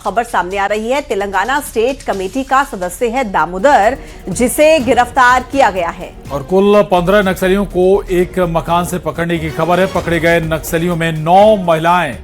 खबर सामने आ रही है। तेलंगाना स्टेट कमेटी का सदस्य है दामोदर, जिसे गिरफ्तार किया गया है। और कुल 15 नक्सलियों को एक मकान से पकड़ने की खबर है। पकड़े गए नक्सलियों में 9 महिलाएं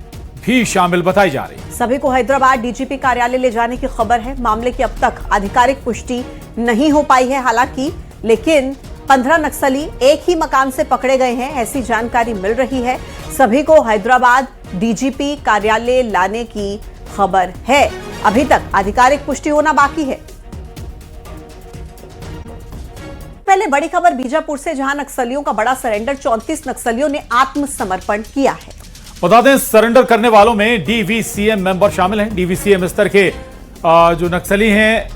भी शामिल बताई जा रही है। सभी को हैदराबाद डीजीपी कार्यालय ले जाने की खबर है। मामले की अब तक आधिकारिक पुष्टि नहीं हो पाई है हालांकि, लेकिन 15 नक्सली एक ही मकान से पकड़े गए हैं, ऐसी जानकारी मिल रही है। सभी को हैदराबाद डीजीपी कार्यालय लाने की खबर है। अभी तक आधिकारिक पुष्टि होना बाकी है। पहले बड़ी खबर बीजापुर से, जहां नक्सलियों का बड़ा सरेंडर, 34 नक्सलियों ने आत्मसमर्पण किया है। बता दें, सरेंडर करने वालों में डीवीसीएम मेंबर शामिल हैं। डीवीसीएम स्तर के जो नक्सली हैं,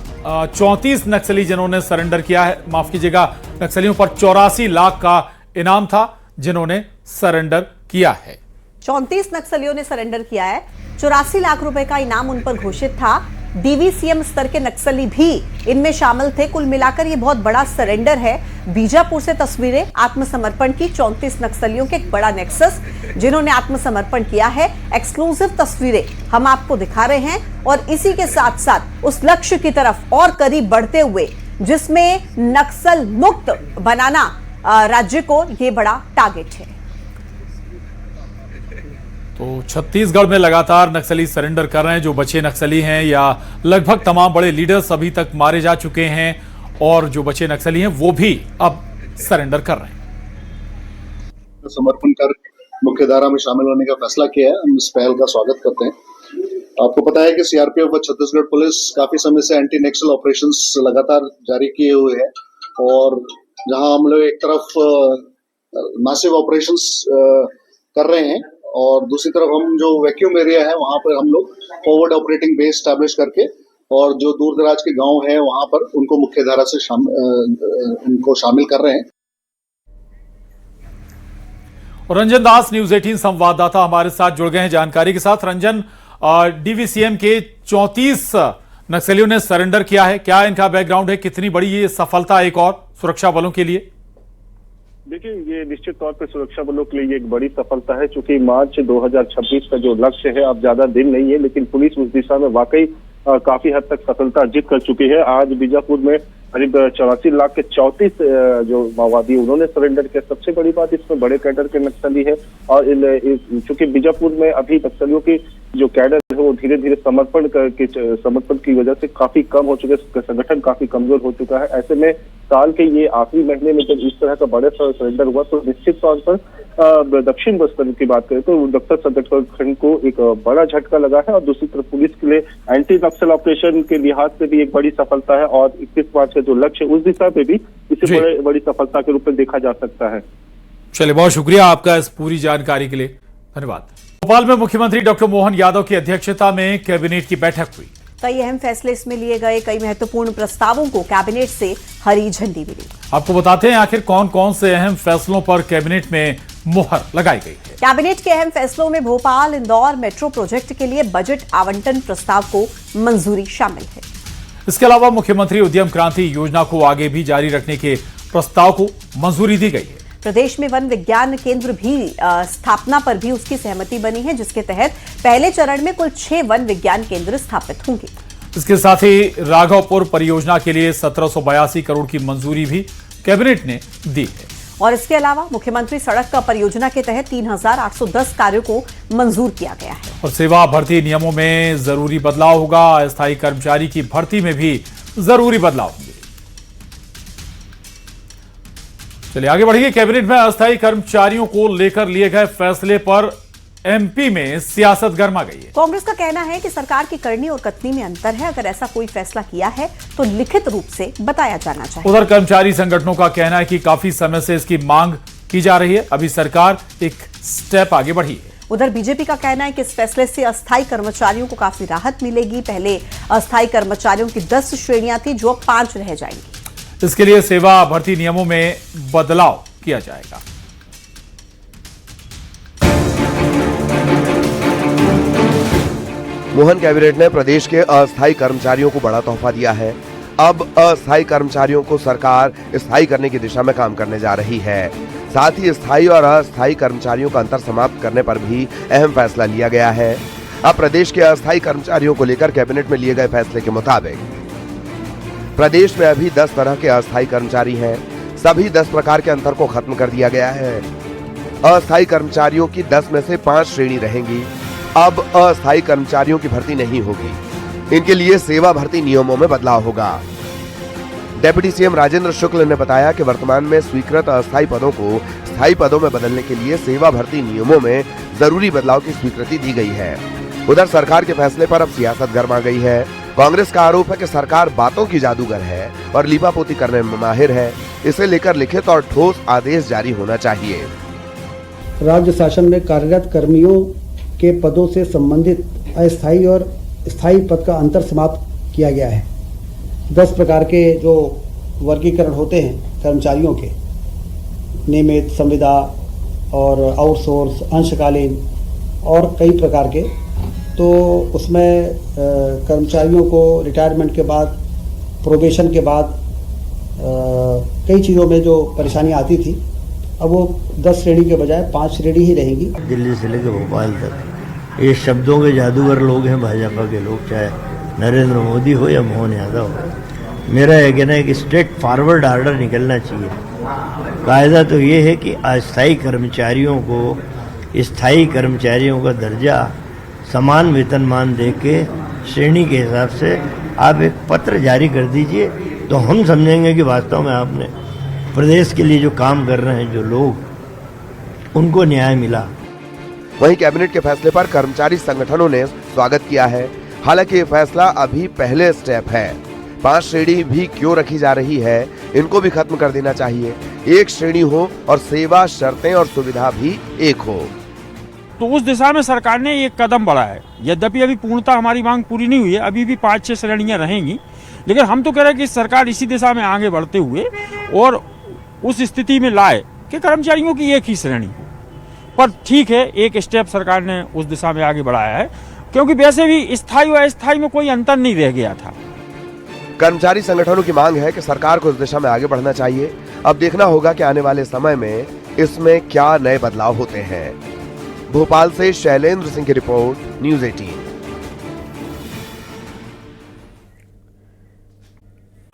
34 नक्सली जिन्होंने सरेंडर किया है। माफ कीजिएगा, नक्सलियों पर 84 लाख का इनाम था जिन्होंने सरेंडर किया है। 34 नक्सलियों ने सरेंडर किया है। 84 लाख रुपए का इनाम उन पर घोषित था। डीवीसीएम स्तर के नक्सली भी इनमें शामिल थे। कुल मिलाकर यह बहुत बड़ा सरेंडर है। बीजापुर से तस्वीरें आत्मसमर्पण की 34 नक्सलियों के एक बड़ा नेक्सस जिन्होंने आत्मसमर्पण किया है। एक्सक्लूसिव तस्वीरें हम आपको दिखा रहे हैं और इसी के साथ साथ उस लक्ष्य की तरफ और करीब बढ़ते हुए जिसमें नक्सल मुक्त बनाना राज्य को यह बड़ा टारगेट है। तो छत्तीसगढ़ में लगातार नक्सली सरेंडर कर रहे हैं। जो बचे नक्सली हैं या लगभग तमाम बड़े लीडर्स अभी तक मारे जा चुके हैं और जो बचे नक्सली हैं वो भी अब सरेंडर कर रहे हैं। समर्पण कर मुख्यधारा में शामिल होने का फैसला किया है। हम इस पहल का स्वागत करते हैं। आपको पता है कि सीआरपीएफ व छत्तीसगढ़ पुलिस काफी समय से एंटी नक्सल ऑपरेशंस लगातार जारी किए हुए हैं और जहां हम लोग एक तरफ मैसिव ऑपरेशंस कर रहे हैं और दूसरी तरफ हम जो वैक्यूम एरिया है वहां पर हम लोग फॉरवर्ड ऑपरेटिंग बेस स्टैब्लिश करके और जो दूर दराज के गांव हैं वहां पर उनको मुख्यधारा से उनको शामिल कर रहे हैं। और रंजन दास, न्यूज 18 संवाददाता हमारे साथ जुड़ गए हैं जानकारी के साथ। रंजन, डीवीसीएम के 34 नक्सलियों ने सरेंडर किया है। क्या इनका बैकग्राउंड है? कितनी बड़ी ये सफलता एक और सुरक्षा बलों के लिए? देखिए, ये निश्चित तौर पर सुरक्षा बलों के लिए एक बड़ी सफलता है, क्योंकि मार्च 2026 का जो लक्ष्य है अब ज्यादा दिन नहीं है, लेकिन पुलिस उस दिशा में वाकई काफी हद तक सफलता अर्जित कर चुकी है। आज बीजापुर में करीब 84 लाख के 34 जो माओवादी उन्होंने सरेंडर किया। सबसे बड़ी बात, इसमें बड़े कैडर के नक्सली है और चूंकि बीजापुर में अभी नक्सलियों की जो कैडर है वो धीरे धीरे समर्पण की वजह से काफी कम हो चुके, संगठन काफी कमजोर हो चुका है। ऐसे में साल के ये आखिरी महीने में जब इस तरह का बड़े सरेंडर हुआ तो निश्चित तौर पर दक्षिण बस्तर की बात करें तो दफ्तर संगठन को एक बड़ा झटका लगा है और दूसरी तरफ पुलिस के लिए एंटी नक्सल ऑपरेशन के लिहाज से भी एक बड़ी सफलता है और 21 मार्च का जो लक्ष्य उस दिशा पे भी इसे बड़ी सफलता के रूप में देखा जा सकता है। चलिए, बहुत शुक्रिया आपका इस पूरी जानकारी के लिए, धन्यवाद। भोपाल में मुख्यमंत्री डॉक्टर मोहन यादव की अध्यक्षता में कैबिनेट की बैठक हुई। कई अहम फैसले इसमें लिए गए। कई महत्वपूर्ण प्रस्तावों को कैबिनेट से हरी झंडी मिली। आपको बताते हैं आखिर कौन कौन से अहम फैसलों पर कैबिनेट में मुहर लगाई गई है। कैबिनेट के अहम फैसलों में भोपाल इंदौर मेट्रो प्रोजेक्ट के लिए बजट आवंटन प्रस्ताव को मंजूरी शामिल है। इसके अलावा मुख्यमंत्री उद्यम क्रांति योजना को आगे भी जारी रखने के प्रस्ताव को मंजूरी दी गई है। प्रदेश में वन विज्ञान केंद्र भी स्थापना पर भी उसकी सहमति बनी है, जिसके तहत पहले चरण में कुल 6 वन विज्ञान केंद्र स्थापित होंगे। इसके साथ ही राघवपुर परियोजना के लिए 1782 करोड़ की मंजूरी भी कैबिनेट ने दी है। और इसके अलावा मुख्यमंत्री सड़क का परियोजना के तहत 3810 कार्यों को मंजूर किया गया है। और सेवा भर्ती नियमों में जरूरी बदलाव होगा। अस्थायी कर्मचारी की भर्ती में भी जरूरी बदलाव होंगे। चलिए आगे बढ़िए। कैबिनेट में अस्थायी कर्मचारियों को लेकर लिए गए फैसले पर एमपी में सियासत गर्मा गई है। कांग्रेस का कहना है कि सरकार की करनी और कथनी में अंतर है। अगर ऐसा कोई फैसला किया है तो लिखित रूप से बताया जाना चाहिए। उधर कर्मचारी संगठनों का कहना है कि काफी समय से इसकी मांग की जा रही है, अभी सरकार एक स्टेप आगे बढ़ी है। उधर बीजेपी का कहना है कि इस फैसले से अस्थायी कर्मचारियों को काफी राहत मिलेगी। पहले अस्थायी कर्मचारियों की 10 श्रेणियां थी जो अब 5 रह जाएंगी। इसके लिए सेवा भर्ती नियमों में बदलाव किया जाएगा। मोहन कैबिनेट ने प्रदेश के अस्थायी कर्मचारियों को बड़ा तोहफा दिया है। अब अस्थायी कर्मचारियों को सरकार स्थायी करने की दिशा में काम करने जा रही है। साथ ही स्थायी और अस्थायी कर्मचारियों का अंतर समाप्त करने पर भी अहम फैसला लिया गया है। अब प्रदेश के अस्थायी कर्मचारियों को लेकर कैबिनेट में लिए गए फैसले के मुताबिक प्रदेश में अभी 10 तरह के अस्थायी कर्मचारी हैं। सभी 10 प्रकार के अंतर को खत्म कर दिया गया है। अस्थायी कर्मचारियों की 10 में से 5 श्रेणी रहेंगी। अब अस्थायी कर्मचारियों की भर्ती नहीं होगी। इनके लिए सेवा भर्ती नियमों में बदलाव होगा। डिप्टी सीएम राजेंद्र शुक्ल ने बताया कि वर्तमान में स्वीकृत अस्थायी पदों को स्थायी पदों में बदलने के लिए सेवा भर्ती नियमों में जरूरी बदलाव की स्वीकृति दी गई है। उधर सरकार के फैसले पर अब सियासत गर्मा गई है। कांग्रेस का आरोप है कि सरकार बातों की जादूगर है और लीपापोती करने में माहिर है। इसे लेकर लिखित और ठोस आदेश जारी होना चाहिए। राज्य शासन में कार्यरत कर्मियों के पदों से संबंधित अस्थायी और स्थायी पद का अंतर समाप्त किया गया है। 10 प्रकार के जो वर्गीकरण होते हैं कर्मचारियों के, नियमित, संविदा और आउटसोर्स, अंशकालीन और कई प्रकार के, तो उसमें कर्मचारियों को रिटायरमेंट के बाद, प्रोबेशन के बाद कई चीज़ों में जो परेशानी आती थी, अब वो 10 श्रेणी के बजाय 5 श्रेणी ही रहेंगी। दिल्ली से लेकर भोपाल तक ये शब्दों के जादूगर लोग हैं भाजपा के लोग, चाहे नरेंद्र मोदी हो या मोहन यादव हो। मेरा यह कहना है कि स्ट्रेट फॉरवर्ड ऑर्डर निकलना चाहिए। कायदा तो ये है कि अस्थायी कर्मचारियों को स्थायी कर्मचारियों का दर्जा समान वेतनमान दे के श्रेणी के हिसाब से आप एक पत्र जारी कर दीजिए, तो हम समझेंगे कि वास्तव में आपने प्रदेश के लिए जो काम कर रहे हैं जो लोग, उनको न्याय मिला। वहीं कैबिनेट के फैसले पर कर्मचारी संगठनों ने स्वागत किया है। हालांकि ये फैसला अभी पहले स्टेप है। 5 श्रेणी भी क्यों रखी जा रही है, इनको भी खत्म कर देना चाहिए। एक श्रेणी हो और सेवा, शर्तें और सुविधा भी एक हो। तो उस दिशा में सरकार ने एक कदम बढ़ाया है। यद्यपि अभी पूर्णतः हमारी मांग पूरी नहीं हुई है, अभी भी 5-6 श्रेणियां रहेंगी, लेकिन हम तो कह रहे हैं कि सरकार इसी दिशा में आगे बढ़ते हुए और उस स्थिति में लाए कि कर्मचारियों की एक ही श्रेणी हो। पर ठीक है, एक स्टेप सरकार ने उस दिशा में आगे बढ़ाया है, क्योंकि वैसे भी स्थायी और अस्थायी में कोई अंतर नहीं रह गया था। कर्मचारी संगठनों की मांग है कि सरकार को इस दिशा में आगे बढ़ना चाहिए। अब देखना होगा कि आने वाले समय में इसमें क्या नए बदलाव होते हैं। भोपाल से शैलेंद्र सिंह की रिपोर्ट, न्यूज़ 18।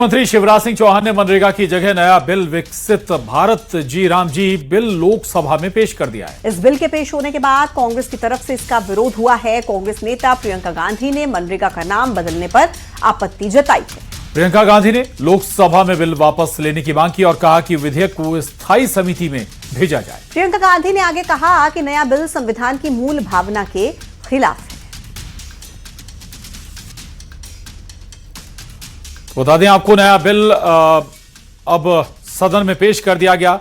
मुख्यमंत्री शिवराज सिंह चौहान ने मनरेगा की जगह नया बिल विकसित भारत जी राम जी बिल लोकसभा में पेश कर दिया है। इस बिल के पेश होने के बाद कांग्रेस की तरफ से इसका विरोध हुआ है। कांग्रेस नेता प्रियंका गांधी ने मनरेगा का नाम बदलने पर आपत्ति जताई है। प्रियंका गांधी ने लोकसभा में बिल वापस लेने की मांग की और कहा कि विधेयक को स्थायी समिति में भेजा जाए। प्रियंका गांधी ने आगे कहा कि नया बिल संविधान की मूल भावना के खिलाफ है। बता दें आपको, नया बिल अब सदन में पेश कर दिया गया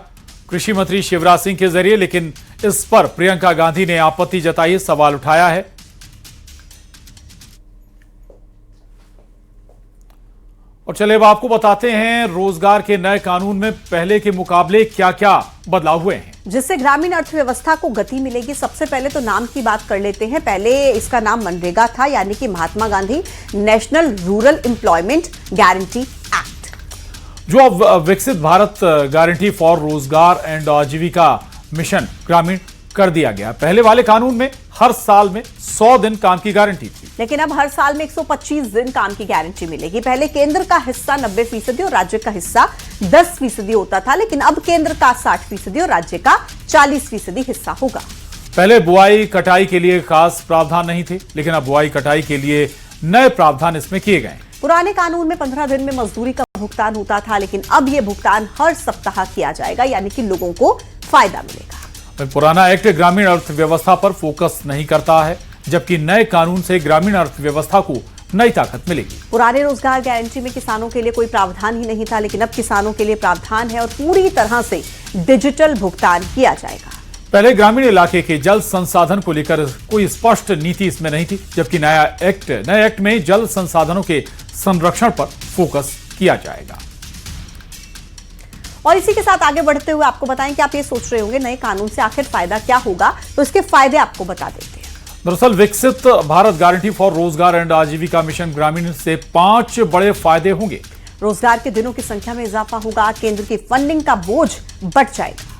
कृषि मंत्री शिवराज सिंह के जरिए, लेकिन इस पर प्रियंका गांधी ने आपत्ति जताई, सवाल उठाया है। और चलिए अब आपको बताते हैं रोजगार के नए कानून में पहले के मुकाबले क्या क्या बदलाव हुए हैं, जिससे ग्रामीण अर्थव्यवस्था को गति मिलेगी। सबसे पहले तो नाम की बात कर लेते हैं। पहले इसका नाम मनरेगा था, यानी कि Mahatma Gandhi national rural employment guarantee act, जो अब Viksit Bharat guarantee for Rozgar and Ajeevika mission Gramin कर दिया गया। पहले वाले कानून में हर साल में 100 दिन काम की गारंटी थी, लेकिन अब हर साल में 125 दिन काम की गारंटी मिलेगी। पहले केंद्र का हिस्सा 90% और राज्य का हिस्सा 10% होता था, लेकिन अब केंद्र का 60% और राज्य का 40% हिस्सा होगा। पहले बुआई कटाई के लिए खास प्रावधान नहीं थे, लेकिन अब बुआई कटाई के लिए नए प्रावधान इसमें किए गए। पुराने कानून में 15 दिन में मजदूरी का भुगतान होता था, लेकिन अब यह भुगतान हर सप्ताह किया जाएगा, यानी कि लोगों को फायदा मिलेगा। पुराना एक्ट ग्रामीण अर्थव्यवस्था पर फोकस नहीं करता है, जबकि नए कानून से ग्रामीण अर्थव्यवस्था को नई ताकत मिलेगी। पुराने रोजगार गारंटी में किसानों के लिए कोई प्रावधान ही नहीं था, लेकिन अब किसानों के लिए प्रावधान है और पूरी तरह से डिजिटल भुगतान किया जाएगा। पहले ग्रामीण इलाके के जल संसाधन को लेकर कोई स्पष्ट नीति इसमें नहीं थी, जबकि नए एक्ट में जल संसाधनों के संरक्षण पर फोकस किया जाएगा। और इसी के साथ आगे बढ़ते हुए आपको बताएं कि आप ये सोच रहे होंगे नए कानून से आखिर फायदा क्या होगा, तो इसके फायदे आपको बता देते हैं। दरअसल विकसित Bharat guarantee for Rozgar and Ajeevika mission ग्रामीण से 5 बड़े फायदे होंगे। रोजगार के दिनों की संख्या में इजाफा होगा, केंद्र की फंडिंग का बोझ बढ़ जाएगा।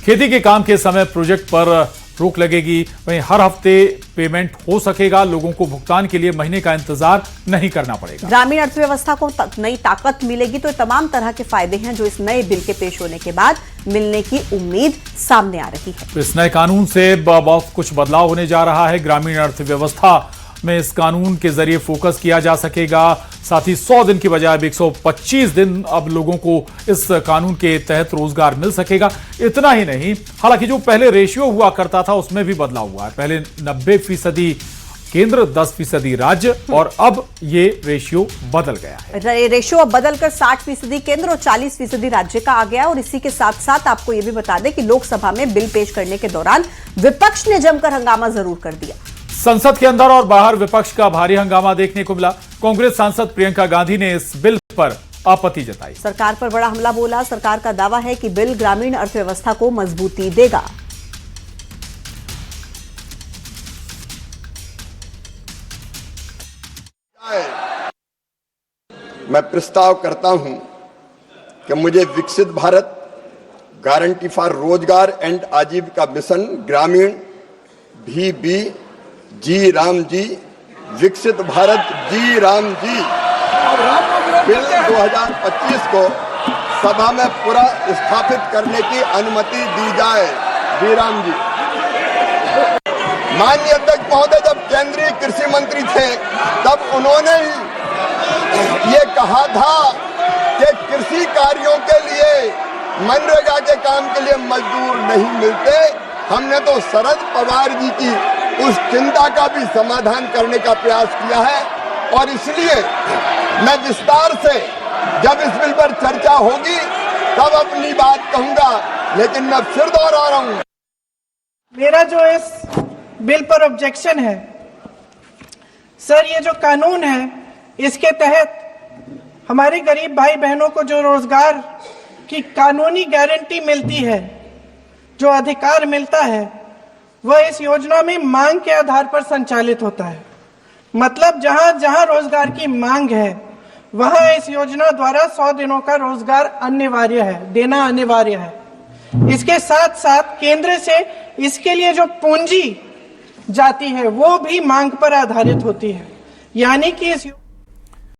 खेती के काम के समय प्रोजेक्ट पर रोक लगेगी। वहीं हर हफ्ते पेमेंट हो सकेगा, लोगों को भुगतान के लिए महीने का इंतजार नहीं करना पड़ेगा। ग्रामीण अर्थव्यवस्था को नई ताकत मिलेगी तो तमाम तरह के फायदे हैं जो इस नए बिल के पेश होने के बाद मिलने की उम्मीद सामने आ रही है। इस नए कानून से बहुत कुछ बदलाव होने जा रहा है। ग्रामीण अर्थव्यवस्था में इस कानून के जरिए फोकस किया जा सकेगा। साथ ही 100 दिन की बजाय 125 दिन अब लोगों को इस कानून के तहत रोजगार मिल सकेगा। इतना ही नहीं, हालांकि जो पहले रेशियो हुआ करता था उसमें भी बदलाव हुआ है। पहले 90% केंद्र, 10% राज्य, और अब ये रेशियो बदल गया है। रेशियो अब बदलकर 60% केंद्र और 40% राज्य का आ गया। और इसी के साथ साथ आपको यह भी बता दें कि लोकसभा में बिल पेश करने के दौरान विपक्ष ने जमकर हंगामा जरूर कर दिया। संसद के अंदर और बाहर विपक्ष का भारी हंगामा देखने को मिला। कांग्रेस सांसद प्रियंका गांधी ने इस बिल पर आपत्ति जताई। सरकार पर बड़ा हमला बोला। सरकार का दावा है कि बिल ग्रामीण अर्थव्यवस्था को मजबूती देगा। मैं प्रस्ताव करता हूं कि मुझे विकसित Bharat, guarantee for Rozgar and Ajeevika mission ग्रामीण VB जी राम जी, विकसित भारत जी राम जी बिल 2025 को सभा में पूरा स्थापित करने की अनुमति दी जाए। जी राम जी। माननीय अध्यक्ष महोदय, जब केंद्रीय कृषि मंत्री थे तब उन्होंने ये कहा था कि कृषि कार्यों के लिए, मनरेगा के काम के लिए मजदूर नहीं मिलते। हमने तो शरद पवार जी की उस चिंता का भी समाधान करने का प्रयास किया है। और इसलिए मैं विस्तार से जब इस बिल पर चर्चा होगी तब अपनी बात कहूंगा, लेकिन मैं फिर दोहरा रहा हूं, मेरा जो इस बिल पर ऑब्जेक्शन है सर, ये जो कानून है इसके तहत हमारे गरीब भाई बहनों को जो रोजगार की कानूनी गारंटी मिलती है, जो अधिकार मिलता है, वह इस योजना में मांग के आधार पर संचालित होता है। मतलब जहां जहां रोजगार की मांग है वहां इस योजना द्वारा 100 दिनों का रोजगार अनिवार्य है, देना अनिवार्य है। इसके साथ साथ केंद्र से इसके लिए जो पूंजी जाती है वो भी मांग पर आधारित होती है। यानी कि इस